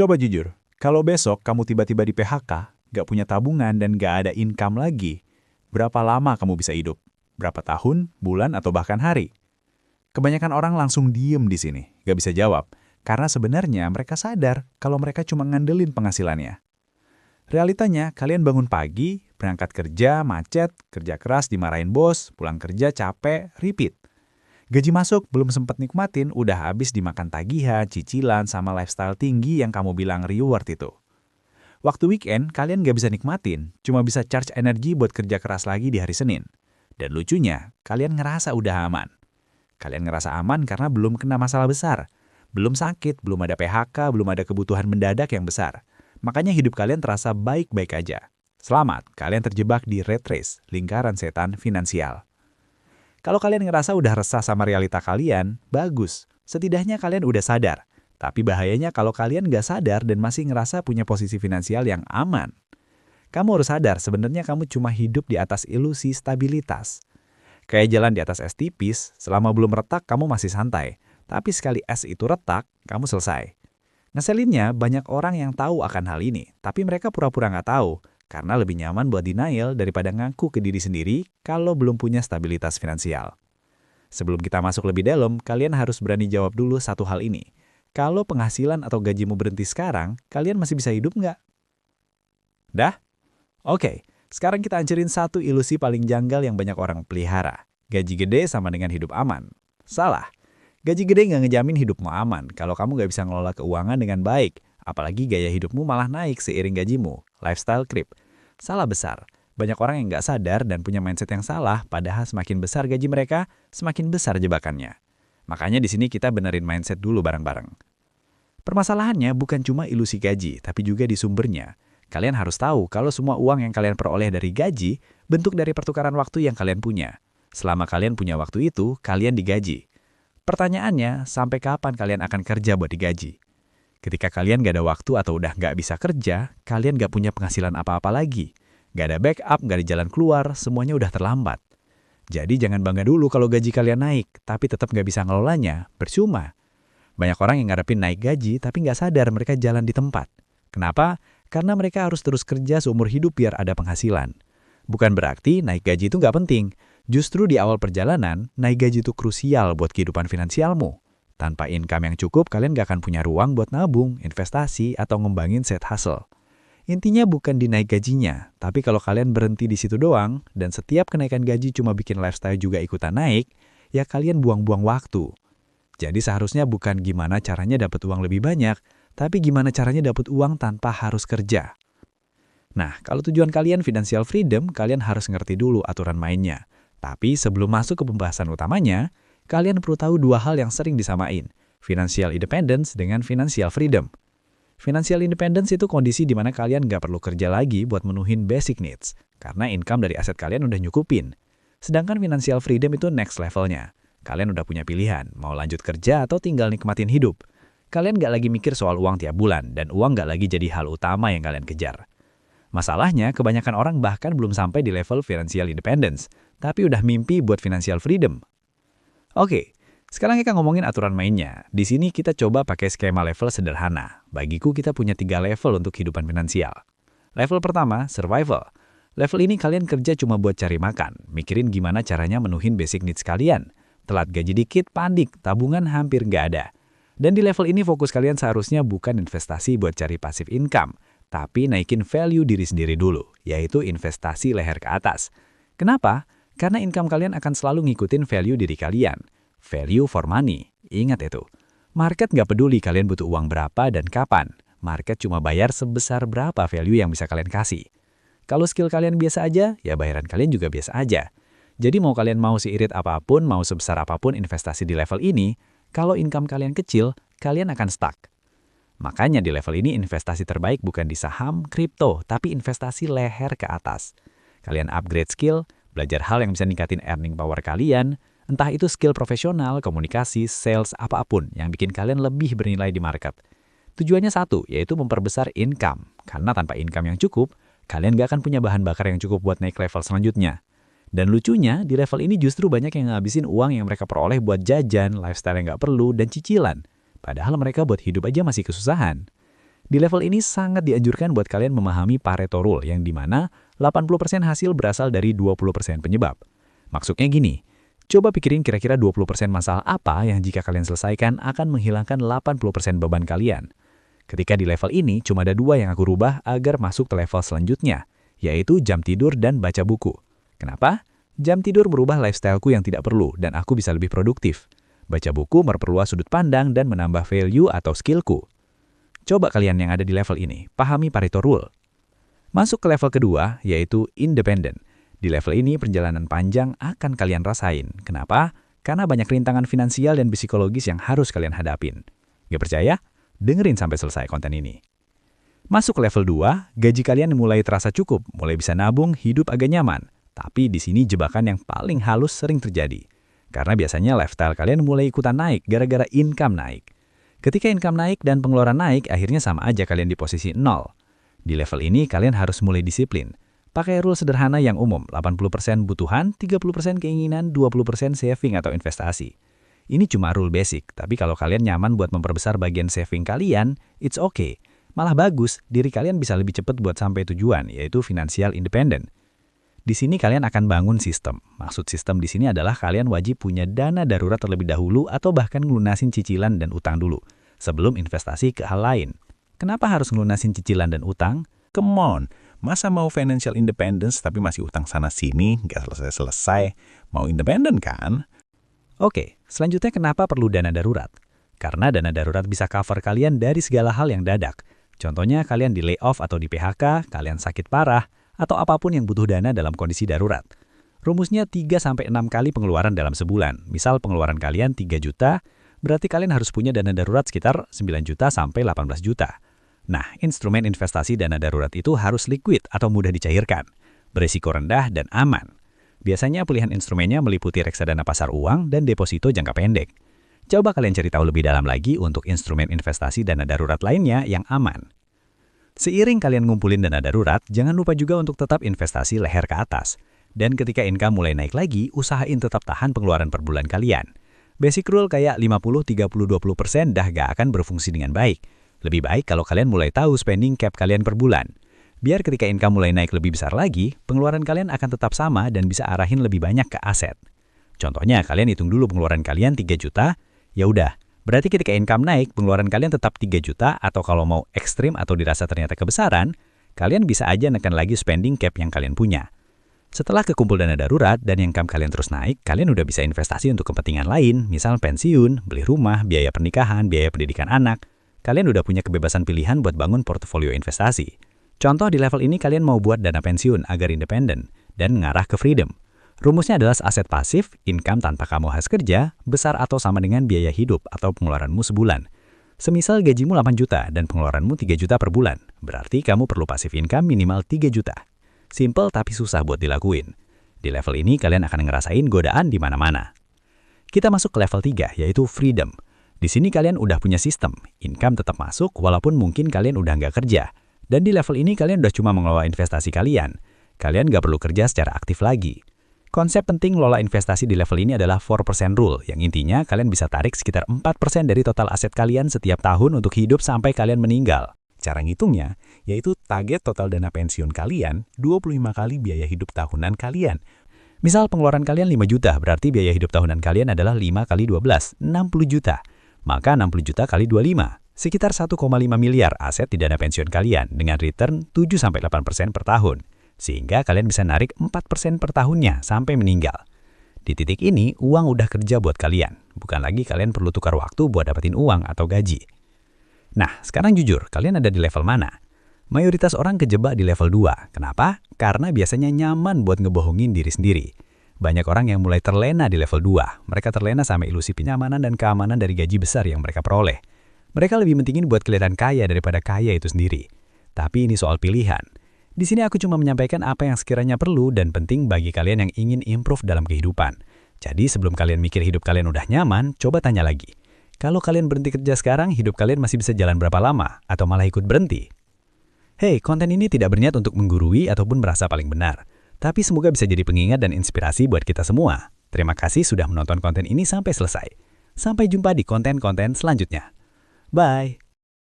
Coba jujur, kalau besok kamu tiba-tiba di PHK, nggak punya tabungan dan nggak ada income lagi, berapa lama kamu bisa hidup? Berapa tahun, bulan, atau bahkan hari? Kebanyakan orang langsung diem di sini, nggak bisa jawab, karena sebenarnya mereka sadar kalau mereka cuma ngandelin penghasilannya. Realitanya, kalian bangun pagi, berangkat kerja, macet, kerja keras dimarahin bos, pulang kerja capek, repeat. Gaji masuk, belum sempat nikmatin, udah habis dimakan tagihan, cicilan, sama lifestyle tinggi yang kamu bilang reward itu. Waktu weekend, kalian gak bisa nikmatin, cuma bisa charge energi buat kerja keras lagi di hari Senin. Dan lucunya, kalian ngerasa udah aman. Kalian ngerasa aman karena belum kena masalah besar. Belum sakit, belum ada PHK, belum ada kebutuhan mendadak yang besar. Makanya hidup kalian terasa baik-baik aja. Selamat, kalian terjebak di rat race, lingkaran setan finansial. Kalau kalian ngerasa udah resah sama realita kalian, bagus. Setidaknya kalian udah sadar. Tapi bahayanya kalau kalian nggak sadar dan masih ngerasa punya posisi finansial yang aman. Kamu harus sadar sebenarnya kamu cuma hidup di atas ilusi stabilitas. Kayak jalan di atas es tipis, selama belum retak kamu masih santai. Tapi sekali es itu retak, kamu selesai. Ngeselinnya banyak orang yang tahu akan hal ini, tapi mereka pura-pura nggak tahu. Karena lebih nyaman buat denial daripada ngaku ke diri sendiri kalau belum punya stabilitas finansial. Sebelum kita masuk lebih dalam, kalian harus berani jawab dulu satu hal ini. Kalau penghasilan atau gajimu berhenti sekarang, kalian masih bisa hidup nggak? Dah? Oke, sekarang kita hancurin satu ilusi paling janggal yang banyak orang pelihara. Gaji gede sama dengan hidup aman. Salah. Gaji gede nggak ngejamin hidupmu aman kalau kamu nggak bisa ngelola keuangan dengan baik. Apalagi gaya hidupmu malah naik seiring gajimu. Lifestyle creep. Salah besar. Banyak orang yang nggak sadar dan punya mindset yang salah, padahal semakin besar gaji mereka, semakin besar jebakannya. Makanya di sini kita benerin mindset dulu bareng-bareng. Permasalahannya bukan cuma ilusi gaji, tapi juga di sumbernya. Kalian harus tahu kalau semua uang yang kalian peroleh dari gaji, bentuk dari pertukaran waktu yang kalian punya. Selama kalian punya waktu itu, kalian digaji. Pertanyaannya, sampai kapan kalian akan kerja buat digaji? Ketika kalian gak ada waktu atau udah gak bisa kerja, kalian gak punya penghasilan apa-apa lagi. Gak ada backup, gak ada jalan keluar, semuanya udah terlambat. Jadi jangan bangga dulu kalau gaji kalian naik, tapi tetap gak bisa ngelolanya, percuma. Banyak orang yang ngarepin naik gaji, tapi gak sadar mereka jalan di tempat. Kenapa? Karena mereka harus terus kerja seumur hidup biar ada penghasilan. Bukan berarti naik gaji itu gak penting. Justru di awal perjalanan, naik gaji itu krusial buat kehidupan finansialmu. Tanpa income yang cukup, kalian gak akan punya ruang buat nabung, investasi, atau ngembangin side hustle. Intinya bukan di naik gajinya, tapi kalau kalian berhenti di situ doang, dan setiap kenaikan gaji cuma bikin lifestyle juga ikutan naik, ya kalian buang-buang waktu. Jadi seharusnya bukan gimana caranya dapat uang lebih banyak, tapi gimana caranya dapat uang tanpa harus kerja. Nah, kalau tujuan kalian financial freedom, kalian harus ngerti dulu aturan mainnya. Tapi sebelum masuk ke pembahasan utamanya, kalian perlu tahu dua hal yang sering disamain, financial independence dengan financial freedom. Financial independence itu kondisi di mana kalian nggak perlu kerja lagi buat menuhin basic needs, karena income dari aset kalian udah nyukupin. Sedangkan financial freedom itu next levelnya. Kalian udah punya pilihan, mau lanjut kerja atau tinggal nikmatin hidup. Kalian nggak lagi mikir soal uang tiap bulan, dan uang nggak lagi jadi hal utama yang kalian kejar. Masalahnya, kebanyakan orang bahkan belum sampai di level financial independence, tapi udah mimpi buat financial freedom. Oke, sekarang kita ngomongin aturan mainnya. Di sini kita coba pakai skema level sederhana. Bagiku kita punya 3 level untuk kehidupan finansial. Level pertama, survival. Level ini kalian kerja cuma buat cari makan, mikirin gimana caranya menuhin basic needs kalian. Telat gaji dikit, panik, tabungan hampir nggak ada. Dan di level ini fokus kalian seharusnya bukan investasi buat cari passive income, tapi naikin value diri sendiri dulu, yaitu investasi leher ke atas. Kenapa? Karena income kalian akan selalu ngikutin value diri kalian. Value for money. Ingat itu. Market nggak peduli kalian butuh uang berapa dan kapan. Market cuma bayar sebesar berapa value yang bisa kalian kasih. Kalau skill kalian biasa aja, ya bayaran kalian juga biasa aja. Jadi mau kalian mau seirit apapun, mau sebesar apapun investasi di level ini, kalau income kalian kecil, kalian akan stuck. Makanya di level ini investasi terbaik bukan di saham, kripto, tapi investasi leher ke atas. Kalian upgrade skill, belajar hal yang bisa ningkatin earning power kalian, entah itu skill profesional, komunikasi, sales, apapun yang bikin kalian lebih bernilai di market. Tujuannya satu, yaitu memperbesar income. Karena tanpa income yang cukup, kalian gak akan punya bahan bakar yang cukup buat naik level selanjutnya. Dan lucunya, di level ini justru banyak yang ngabisin uang yang mereka peroleh buat jajan, lifestyle yang gak perlu, dan cicilan. Padahal mereka buat hidup aja masih kesusahan. Di level ini sangat dianjurkan buat kalian memahami Pareto Rule yang dimana 80% hasil berasal dari 20% penyebab. Maksudnya gini, coba pikirin kira-kira 20% masalah apa yang jika kalian selesaikan akan menghilangkan 80% beban kalian. Ketika di level ini, cuma ada 2 yang aku rubah agar masuk ke level selanjutnya, yaitu jam tidur dan baca buku. Kenapa? Jam tidur merubah lifestyleku yang tidak perlu dan aku bisa lebih produktif. Baca buku memperluas sudut pandang dan menambah value atau skillku. Coba kalian yang ada di level ini, pahami Pareto Rule. Masuk ke level kedua, yaitu independent. Di level ini, perjalanan panjang akan kalian rasain. Kenapa? Karena banyak rintangan finansial dan psikologis yang harus kalian hadapin. Gak percaya? Dengerin sampai selesai konten ini. Masuk ke level 2, gaji kalian mulai terasa cukup, mulai bisa nabung, hidup agak nyaman. Tapi di sini jebakan yang paling halus sering terjadi. Karena biasanya lifestyle kalian mulai ikutan naik gara-gara income naik. Ketika income naik dan pengeluaran naik, akhirnya sama aja kalian di posisi 0. Di level ini, kalian harus mulai disiplin. Pakai rule sederhana yang umum, 80% butuhan, 30% keinginan, 20% saving atau investasi. Ini cuma rule basic, tapi kalau kalian nyaman buat memperbesar bagian saving kalian, it's okay. Malah bagus, diri kalian bisa lebih cepat buat sampai tujuan, yaitu financial independent. Di sini kalian akan bangun sistem. Maksud sistem di sini adalah kalian wajib punya dana darurat terlebih dahulu atau bahkan ngelunasin cicilan dan utang dulu, sebelum investasi ke hal lain. Kenapa harus ngelunasin cicilan dan utang? Come on, masa mau financial independence tapi masih utang sana-sini, nggak selesai-selesai. Mau independen kan? Oke, selanjutnya kenapa perlu dana darurat? Karena dana darurat bisa cover kalian dari segala hal yang dadak. Contohnya kalian di layoff atau di PHK, kalian sakit parah, atau apapun yang butuh dana dalam kondisi darurat. Rumusnya 3-6 kali pengeluaran dalam sebulan. Misal pengeluaran kalian 3 juta, berarti kalian harus punya dana darurat sekitar 9 juta sampai 18 juta. Nah, instrumen investasi dana darurat itu harus liquid atau mudah dicairkan, berisiko rendah dan aman. Biasanya pilihan instrumennya meliputi reksadana pasar uang dan deposito jangka pendek. Coba kalian cari tahu lebih dalam lagi untuk instrumen investasi dana darurat lainnya yang aman. Seiring kalian ngumpulin dana darurat, jangan lupa juga untuk tetap investasi leher ke atas. Dan ketika income mulai naik lagi, usahain tetap tahan pengeluaran per bulan kalian. Basic rule kayak 50-30-20% dah gak akan berfungsi dengan baik. Lebih baik kalau kalian mulai tahu spending cap kalian per bulan. Biar ketika income mulai naik lebih besar lagi, pengeluaran kalian akan tetap sama dan bisa arahin lebih banyak ke aset. Contohnya, kalian hitung dulu pengeluaran kalian 3 juta, ya udah. Berarti ketika income naik, pengeluaran kalian tetap 3 juta atau kalau mau ekstrim atau dirasa ternyata kebesaran, kalian bisa aja nekan lagi spending cap yang kalian punya. Setelah kekumpul dana darurat dan income kalian terus naik, kalian udah bisa investasi untuk kepentingan lain, misal pensiun, beli rumah, biaya pernikahan, biaya pendidikan anak. Kalian udah punya kebebasan pilihan buat bangun portofolio investasi. Contoh di level ini kalian mau buat dana pensiun agar independen dan mengarah ke freedom. Rumusnya adalah aset pasif, income tanpa kamu harus kerja, besar atau sama dengan biaya hidup atau pengeluaranmu sebulan. Semisal gajimu 8 juta dan pengeluaranmu 3 juta per bulan, berarti kamu perlu passive income minimal 3 juta. Simple tapi susah buat dilakuin. Di level ini kalian akan ngerasain godaan di mana-mana. Kita masuk ke level 3, yaitu freedom. Di sini kalian udah punya sistem, income tetap masuk walaupun mungkin kalian udah nggak kerja. Dan di level ini kalian udah cuma mengelola investasi kalian. Kalian nggak perlu kerja secara aktif lagi. Konsep penting lola investasi di level ini adalah 4% rule, yang intinya kalian bisa tarik sekitar 4% dari total aset kalian setiap tahun untuk hidup sampai kalian meninggal. Cara ngitungnya, yaitu target total dana pensiun kalian 25 kali biaya hidup tahunan kalian. Misal pengeluaran kalian 5 juta, berarti biaya hidup tahunan kalian adalah 5 kali 12, 60 juta. Maka 60 juta kali 25, sekitar 1,5 miliar aset di dana pensiun kalian dengan return 7-8% per tahun. Sehingga kalian bisa narik 4% per tahunnya sampai meninggal. Di titik ini, uang udah kerja buat kalian. Bukan lagi kalian perlu tukar waktu buat dapetin uang atau gaji. Nah, sekarang jujur, kalian ada di level mana? Mayoritas orang kejebak di level 2. Kenapa? Karena biasanya nyaman buat ngebohongin diri sendiri. Banyak orang yang mulai terlena di level 2. Mereka terlena sama ilusi kenyamanan dan keamanan dari gaji besar yang mereka peroleh. Mereka lebih mentingin buat kelihatan kaya daripada kaya itu sendiri. Tapi ini soal pilihan. Di sini aku cuma menyampaikan apa yang sekiranya perlu dan penting bagi kalian yang ingin improve dalam kehidupan. Jadi sebelum kalian mikir hidup kalian udah nyaman, coba tanya lagi. Kalau kalian berhenti kerja sekarang, hidup kalian masih bisa jalan berapa lama? Atau malah ikut berhenti? Hey, konten ini tidak berniat untuk menggurui ataupun merasa paling benar. Tapi semoga bisa jadi pengingat dan inspirasi buat kita semua. Terima kasih sudah menonton konten ini sampai selesai. Sampai jumpa di konten-konten selanjutnya. Bye!